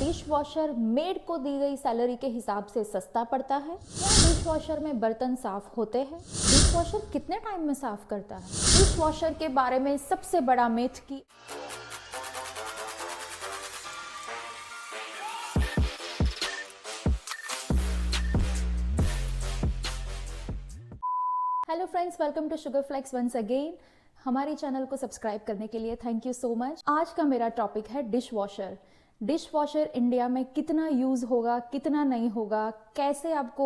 Dish washer made को दी गई salary के हिसाब से सस्ता पड़ता है? क्या डिश वॉशर में बर्तन साफ होते हैं? डिश वॉशर कितने टाइम में साफ करता है? डिश वॉशर के बारे में सबसे बड़ा मिथ की hello friends, welcome to sugar flex once again. हमारे चैनल को सब्सक्राइब करने के लिए थैंक यू सो मच। आज का मेरा टॉपिक है dish washer. Dish washer India में कितना यूज़ होगा, कितना नहीं होगा, कैसे आपको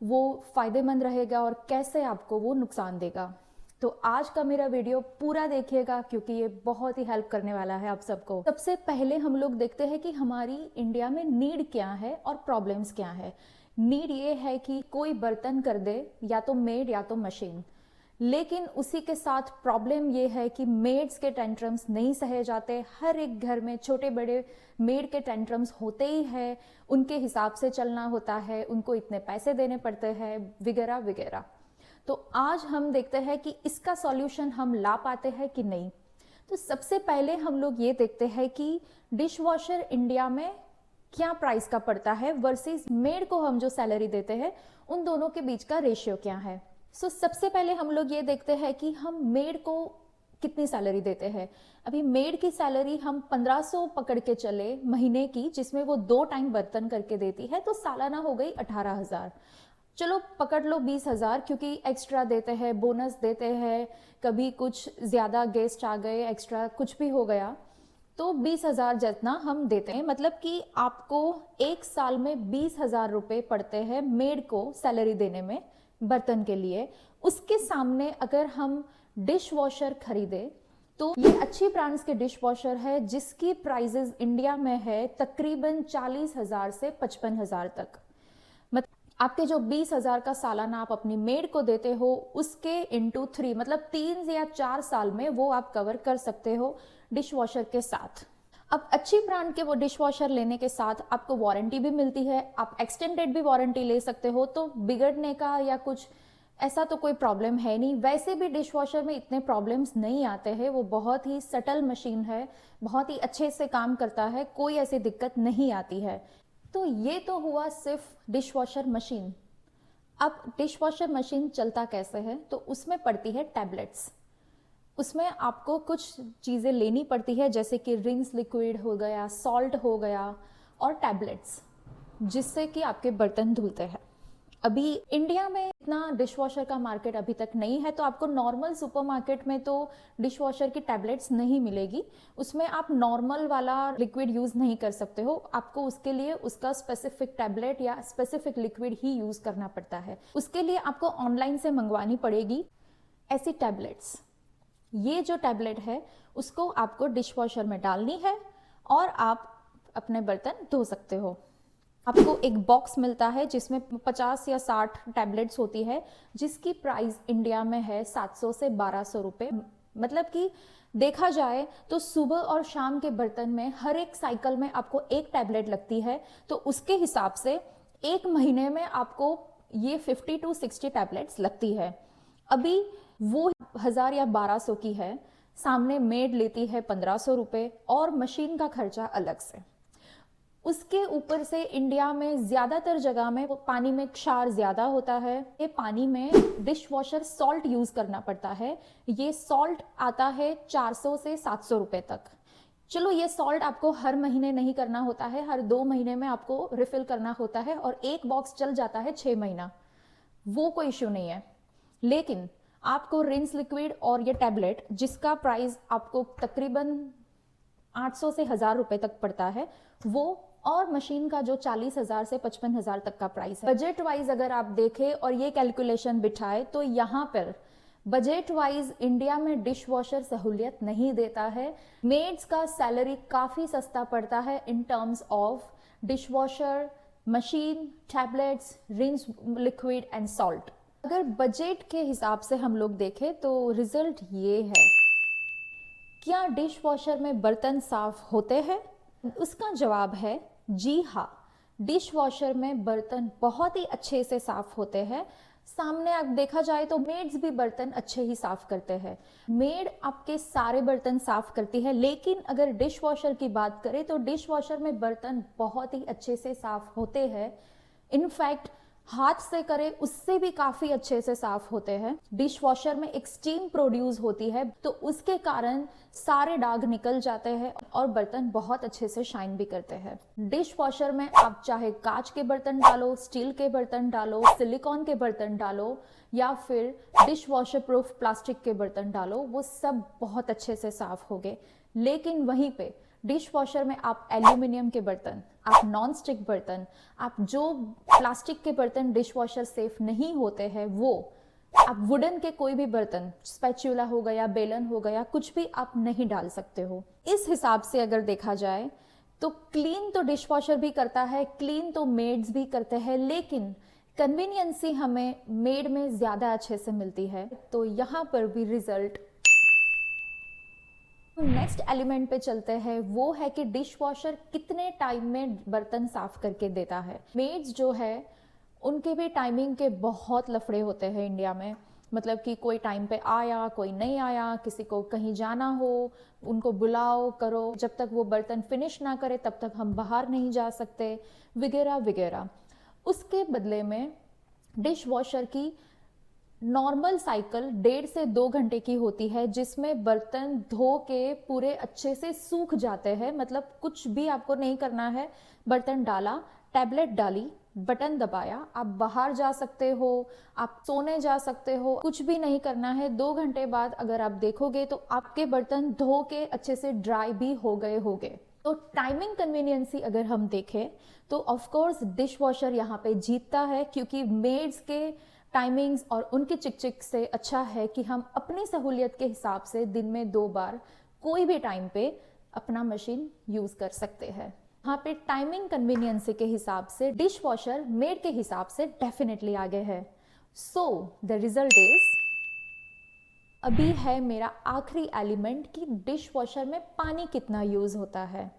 वो फ़ायदेमंद रहेगा और कैसे आपको वो नुकसान देगा। तो आज का मेरा वीडियो पूरा देखिएगा क्योंकि ये बहुत ही हेल्प करने वाला है आप सबको। सबसे पहले हम लोग देखते हैं कि हमारी इंडिया में नीड क्या है और प्रॉब्लम्स क्या है। नीड ये है कि कोई बर्तन कर दे, या तो मेड या तो मशीन। लेकिन उसी के साथ प्रॉब्लम ये है कि मेड्स के टेंट्रम्स नहीं सहे जाते। हर एक घर में छोटे बड़े मेड के टेंट्रम्स होते ही है, उनके हिसाब से चलना होता है, उनको इतने पैसे देने पड़ते हैं वगैरह वगैरह। तो आज हम देखते हैं कि इसका सॉल्यूशन हम ला पाते हैं कि नहीं। तो सबसे पहले हम लोग ये देखते हैं कि डिश वॉशर इंडिया में क्या प्राइस का पड़ता है वर्सेस मेड को हम जो सैलरी देते हैं, उन दोनों के बीच का रेशियो क्या है। सबसे पहले हम लोग ये देखते हैं कि हम मेड को कितनी सैलरी देते हैं। अभी मेड की सैलरी हम 1500 पकड़ के चले महीने की, जिसमें वो 2 टाइम बर्तन करके देती है, तो सालाना हो गई 18,000। चलो पकड़ लो 20,000, क्योंकि एक्स्ट्रा देते हैं, बोनस देते हैं, कभी कुछ ज़्यादा गेस्ट आ गए, एक्स्ट्रा कुछ भी हो गया, तो 20,000 जितना हम देते हैं। मतलब कि आपको एक साल में 20,000 रुपये पड़ते हैं मेड को सैलरी देने में बर्तन के लिए। उसके सामने अगर हम डिश वॉशर खरीदे तो ये अच्छी ब्रांड्स के डिश वॉशर है जिसकी प्राइजेस इंडिया में है तकरीबन 40,000 से 55,000 तक। मतलब आपके जो 20,000 का सालाना आप अपनी मेड को देते हो, उसके इंटू 3 मतलब 3 या 4 साल में वो आप कवर कर सकते हो डिश वॉशर के साथ। अब अच्छी ब्रांड के वो डिश वॉशर लेने के साथ आपको वारंटी भी मिलती है, आप एक्सटेंडेड भी वारंटी ले सकते हो, तो बिगड़ने का या कुछ ऐसा तो कोई प्रॉब्लम है नहीं। वैसे भी डिश वॉशर में इतने प्रॉब्लम्स नहीं आते हैं, वो बहुत ही सटल मशीन है, बहुत ही अच्छे से काम करता है, कोई ऐसी दिक्कत नहीं आती है। तो ये तो हुआ सिर्फ डिश वॉशर मशीन। अब डिश वॉशर मशीन चलता कैसे है, तो उसमें पड़ती है टैबलेट्स। उसमें आपको कुछ चीज़ें लेनी पड़ती है, जैसे कि रिंस लिक्विड हो गया, सॉल्ट हो गया और टैबलेट्स, जिससे कि आपके बर्तन धुलते हैं। अभी इंडिया में इतना डिश वॉशर का मार्केट अभी तक नहीं है, तो आपको नॉर्मल सुपरमार्केट में तो डिश वॉशर की टैबलेट्स नहीं मिलेगी। उसमें आप नॉर्मल वाला लिक्विड यूज़ नहीं कर सकते हो, आपको उसके लिए उसका स्पेसिफिक टैबलेट या स्पेसिफिक लिक्विड ही यूज़ करना पड़ता है। उसके लिए आपको ऑनलाइन से मंगवानी पड़ेगी ऐसी टैबलेट्स। ये जो टैबलेट है उसको आपको डिश वॉशर में डालनी है और आप अपने बर्तन धो सकते हो। आपको एक बॉक्स मिलता है जिसमें 50 या 60 टैबलेट्स होती है, जिसकी प्राइस इंडिया में है 700 से 1200 रुपये। मतलब कि देखा जाए तो सुबह और शाम के बर्तन में हर एक साइकिल में आपको एक टैबलेट लगती है, तो उसके हिसाब से एक महीने में आपको ये 50 to 60 टैबलेट्स लगती है। अभी वो 1000 या 1200 की है, सामने मेड लेती है 1500 रुपये और मशीन का खर्चा अलग से। उसके ऊपर से इंडिया में ज़्यादातर जगह में पानी में क्षार ज़्यादा होता है। ये पानी में डिश वॉशर सॉल्ट यूज़ करना पड़ता है। ये सॉल्ट आता है 400 से 700 रुपये तक। चलो ये सॉल्ट आपको हर महीने नहीं करना होता है, हर 2 महीने में आपको रिफिल करना होता है और एक बॉक्स चल जाता है 6 महीना, वो कोई इश्यू नहीं है। लेकिन आपको रिंस लिक्विड और ये टैबलेट, जिसका प्राइस आपको तकरीबन 800 से 1000 रुपये तक पड़ता है, वो और मशीन का जो 40,000 से 55,000 तक का प्राइस है। बजट वाइज अगर आप देखें और ये कैलकुलेशन बिठाए तो यहाँ पर बजट वाइज इंडिया में डिश वॉशर सहूलियत नहीं देता है। मेड्स का सैलरी काफ़ी सस्ता पड़ता है in terms of dish washer, machine, tablets, rinse liquid and salt. अगर बजट के हिसाब से हम लोग देखें तो रिजल्ट ये है। क्या डिश वॉशर में बर्तन साफ होते हैं? उसका जवाब है जी हाँ। डिश वॉशर में बर्तन बहुत ही अच्छे से साफ होते हैं। सामने आप देखा जाए तो मेड्स भी बर्तन अच्छे ही साफ करते हैं। मेड आपके सारे बर्तन साफ करती है, लेकिन अगर डिश वॉशर की बात करें तो डिश वॉशर में बर्तन बहुत ही अच्छे से साफ होते हैं। इनफैक्ट हाथ से करें उससे भी काफी अच्छे से साफ होते हैं। डिश वॉशर में एक स्टीम प्रोड्यूस होती है, तो उसके कारण सारे दाग निकल जाते हैं और बर्तन बहुत अच्छे से शाइन भी करते हैं। डिश वॉशर में आप चाहे कांच के बर्तन डालो, स्टील के बर्तन डालो, सिलिकॉन के बर्तन डालो या फिर डिश वॉशर प्रूफ प्लास्टिक के बर्तन डालो, वो सब बहुत अच्छे से साफ होंगे। लेकिन वहीं पे डिश वॉशर में आप एल्यूमिनियम के बर्तन, आप नॉन स्टिक बर्तन, आप जो प्लास्टिक के बर्तन डिश वॉशर सेफ नहीं होते हैं, वो आप वुडन के कोई भी बर्तन, स्पैचुला हो गया, बेलन हो गया, कुछ भी आप नहीं डाल सकते हो। इस हिसाब से अगर देखा जाए तो क्लीन तो डिश वॉशर भी करता है, क्लीन तो मेड्स भी करते हैं, लेकिन कन्वीनियंसी हमें मेड में ज्यादा अच्छे से मिलती है। तो यहाँ पर भी रिजल्ट। नेक्स्ट एलिमेंट पे चलते हैं, वो है कि डिश वॉशर कितने टाइम में बर्तन साफ करके देता है। मेड्स जो है उनके भी टाइमिंग के बहुत लफड़े होते हैं इंडिया में। मतलब कि कोई टाइम पे आया, कोई नहीं आया, किसी को कहीं जाना हो, उनको बुलाओ करो, जब तक वो बर्तन फिनिश ना करे तब तक हम बाहर नहीं जा सकते, वगैरह वगैरह। उसके बदले में डिश वॉशर की नॉर्मल साइकिल 1.5 से 2 घंटे की होती है, जिसमें बर्तन धो के पूरे अच्छे से सूख जाते हैं। मतलब कुछ भी आपको नहीं करना है, बर्तन डाला, टैबलेट डाली, बटन दबाया, आप बाहर जा सकते हो, आप सोने जा सकते हो, कुछ भी नहीं करना है। 2 घंटे बाद अगर आप देखोगे तो आपके बर्तन धो के अच्छे से ड्राई भी हो गए होंगे। तो टाइमिंग कन्वीनियंसी अगर हम देखें तो ऑफ कोर्स डिश वॉशर यहाँ पे जीतता है, क्योंकि मेड्स के टाइमिंग्स और उनके चिक से अच्छा है कि हम अपनी सहूलियत के हिसाब से दिन में 2 बार कोई भी टाइम पे अपना मशीन यूज कर सकते हैं। यहाँ पे टाइमिंग कन्वीनियंसी के हिसाब से डिश वॉशर मेड के हिसाब से डेफिनेटली आगे है। सो द रिजल्ट इज, अभी है मेरा आखिरी एलिमेंट कि डिश वॉशर में पानी कितना यूज होता है।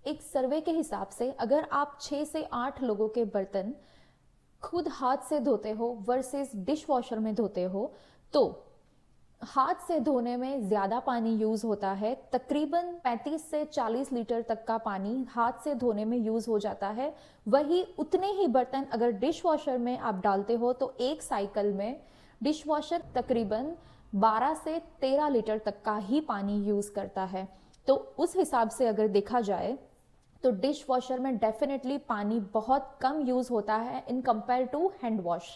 एक सर्वे के हिसाब से अगर आप 6 से 8 लोगों के बर्तन खुद हाथ से धोते हो वर्सेस डिश वॉशर में धोते हो, तो हाथ से धोने में ज्यादा पानी यूज होता है। तकरीबन 35 से 40 लीटर तक का पानी हाथ से धोने में यूज हो जाता है। वही उतने ही बर्तन अगर डिश वॉशर में आप डालते हो तो एक साइकिल में डिश वॉशर तकरीबन 12 से 13 लीटर तक का ही पानी यूज करता है। तो उस हिसाब से अगर देखा जाए तो डिश वॉशर में डेफिनेटली पानी बहुत कम यूज होता है in compare to hand wash.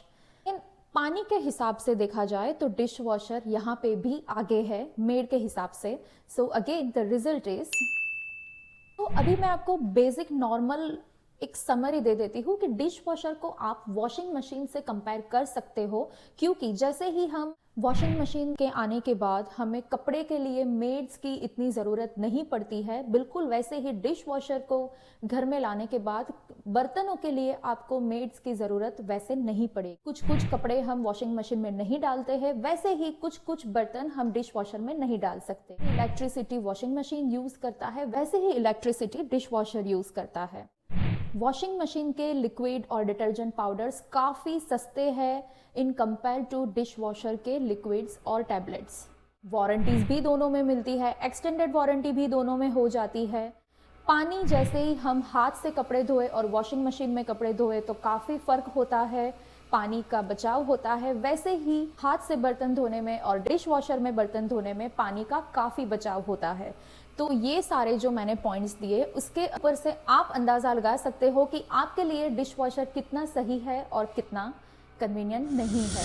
इन पानी के हिसाब से देखा जाए तो डिश वॉशर यहाँ पे भी आगे है मेड के हिसाब से। So again the result is, तो अभी मैं आपको बेसिक नॉर्मल एक समरी दे देती हूँ कि डिश वॉशर को आप वॉशिंग मशीन से कंपेयर कर सकते हो, क्योंकि जैसे ही हम वॉशिंग मशीन के आने के बाद हमें कपड़े के लिए मेड्स की इतनी ज़रूरत नहीं पड़ती है, बिल्कुल वैसे ही डिश वॉशर को घर में लाने के बाद बर्तनों के लिए आपको मेड्स की ज़रूरत वैसे नहीं पड़ेगी। कुछ कुछ कपड़े हम वॉशिंग मशीन में नहीं डालते हैं, वैसे ही कुछ कुछ बर्तन हम डिश वॉशर में नहीं डाल सकते। इलेक्ट्रिसिटी वॉशिंग मशीन यूज़ करता है, वैसे ही इलेक्ट्रिसिटी डिश वॉशर यूज़ करता है। वॉशिंग मशीन के लिक्विड और डिटर्जेंट पाउडर्स काफ़ी सस्ते हैं in compare to dish washer के लिक्विड्स और टैबलेट्स। वारंटीज भी दोनों में मिलती है, एक्सटेंडेड वारंटी भी दोनों में हो जाती है। पानी जैसे ही हम हाथ से कपड़े धोए और वॉशिंग मशीन में कपड़े धोए तो काफ़ी फ़र्क होता है, पानी का बचाव होता है। वैसे ही हाथ से बर्तन धोने में और डिश वॉशर में बर्तन धोने में पानी का काफ़ी बचाव होता है। तो ये सारे जो मैंने पॉइंट्स दिए उसके ऊपर से आप अंदाज़ा लगा सकते हो कि आपके लिए डिश वॉशर कितना सही है और कितना कन्वीनियंट नहीं है।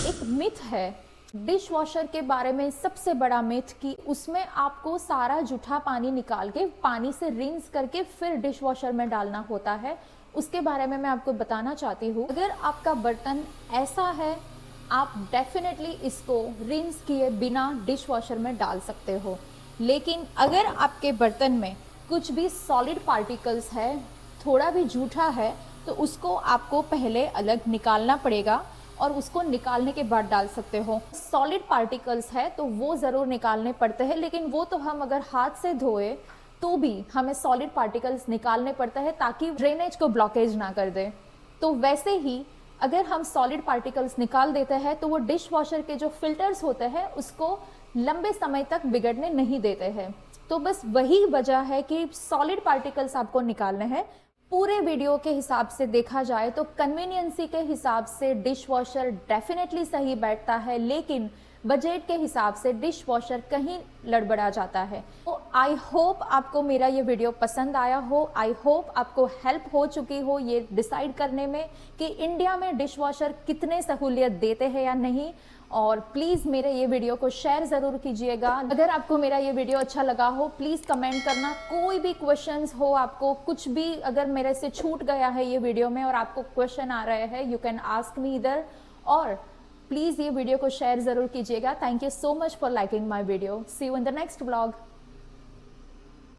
एक मिथ है डिश वॉशर के बारे में, सबसे बड़ा मिथ कि उसमें आपको सारा जूठा पानी निकाल के पानी से रिंस करके फिर डिश वॉशर में डालना होता है। उसके बारे में मैं आपको बताना चाहती हूँ, अगर आपका बर्तन ऐसा है आप डेफिनेटली इसको रिंस किए बिना डिश वॉशर में डाल सकते हो। लेकिन अगर आपके बर्तन में कुछ भी सॉलिड पार्टिकल्स है, थोड़ा भी जूठा है, तो उसको आपको पहले अलग निकालना पड़ेगा और उसको निकालने के बाद डाल सकते हो। सॉलिड पार्टिकल्स है तो वो ज़रूर निकालने पड़ते हैं, लेकिन वो तो हम अगर हाथ से धोए तो भी हमें सॉलिड पार्टिकल्स निकालने पड़ते हैं ताकि ड्रेनेज को ब्लॉकेज ना कर दे। तो वैसे ही अगर हम सॉलिड पार्टिकल्स निकाल देते हैं तो वो डिश वॉशर के जो फिल्टर्स होते हैं उसको लंबे समय तक बिगड़ने नहीं देते हैं। तो बस वही वजह है कि सॉलिड पार्टिकल्स आपको निकालने हैं। पूरे वीडियो के हिसाब से देखा जाए तो कन्वीनियंसी के हिसाब से डिश वॉशर डेफिनेटली सही बैठता है, लेकिन बजट के हिसाब से डिश वॉशर कहीं लड़बड़ा जाता है। तो आई होप आपको मेरा ये वीडियो पसंद आया हो। आई होप आपको हेल्प हो चुकी हो ये डिसाइड करने में कि इंडिया में डिश वॉशर कितने सहूलियत देते हैं या नहीं। और प्लीज़ मेरे ये वीडियो को शेयर ज़रूर कीजिएगा। अगर आपको मेरा ये वीडियो अच्छा लगा हो प्लीज़ कमेंट करना। कोई भी क्वेश्चंस हो, आपको कुछ भी अगर मेरे से छूट गया है ये वीडियो में और आपको क्वेश्चन आ रहे हैं, यू कैन आस्क मी इधर। और प्लीज़ ये वीडियो को शेयर ज़रूर कीजिएगा। Thank you so much for liking my video. See you in the next vlog.